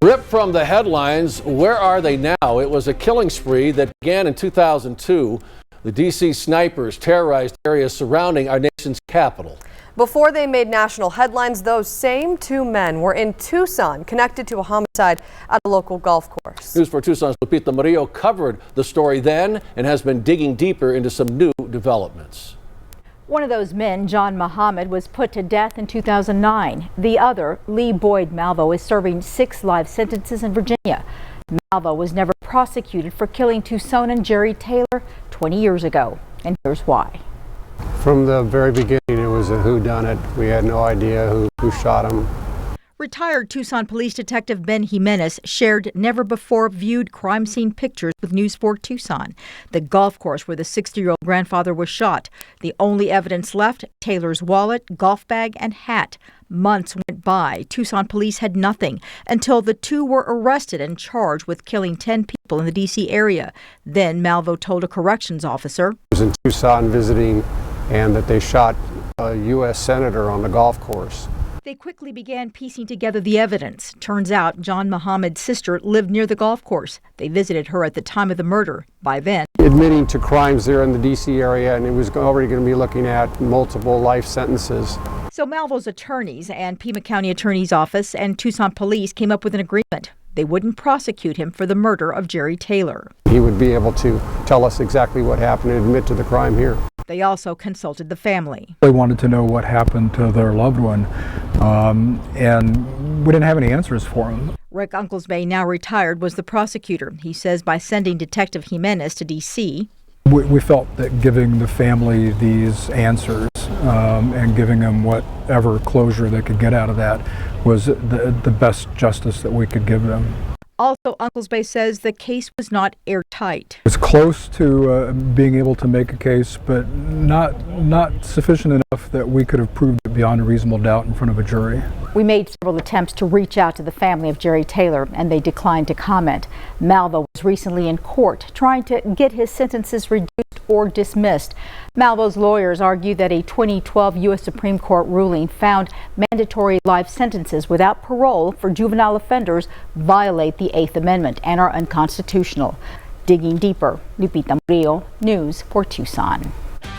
Ripped from the headlines, where are they now? It was a killing spree that began in 2002. The D.C. snipers terrorized areas surrounding our nation's capital. Before they made national headlines, those same two men were in Tucson, connected to a homicide at a local golf course. News 4 Tucson's Lupita Murillo covered the story then and has been digging deeper into some new developments. One of those men, John Muhammad, was put to death in 2009. The other, Lee Boyd Malvo, is serving 6 life sentences in Virginia. Malvo was never prosecuted for killing Tucsonan Jerry Taylor 20 years ago. And here's why. From the very beginning, it was a whodunit. We had no idea who shot him. Retired Tucson Police Detective Ben Jimenez shared never-before-viewed crime scene pictures with News 4 Tucson. The golf course where the 60-year-old grandfather was shot. The only evidence left, Taylor's wallet, golf bag, and hat. Months went by. Tucson police had nothing until the two were arrested and charged with killing 10 people in the D.C. area. Then Malvo told a corrections officer I was in Tucson visiting and that they shot a U.S. senator on the golf course. They quickly began piecing together the evidence. Turns out John Muhammad's sister lived near the golf course. They visited her at the time of the murder. By then, admitting to crimes there in the D.C. area, and it was already going to be looking at multiple life sentences. So Malvo's attorneys and Pima County Attorney's Office and Tucson Police came up with an agreement. They wouldn't prosecute him for the murder of Jerry Taylor. He would be able to tell us exactly what happened and admit to the crime here. They also consulted the family. They wanted to know what happened to their loved one, and we didn't have any answers for them. Rick Unklesby, now retired, was the prosecutor. He says by sending Detective Jimenez to D.C., we felt that giving the family these answers and giving them whatever closure they could get out of that was the best justice that we could give them. Also, Unklesby says the case was not airtight. It was close to being able to make a case, but not sufficient enough that we could have proved it beyond a reasonable doubt in front of a jury. We made several attempts to reach out to the family of Jerry Taylor, and they declined to comment. Malvo was recently in court trying to get his sentences reduced or dismissed. Malvo's lawyers argue that a 2012 U.S. Supreme Court ruling found mandatory life sentences without parole for juvenile offenders violate the 8th Amendment and are unconstitutional. Digging deeper, Lupita Murillo, News 4 Tucson.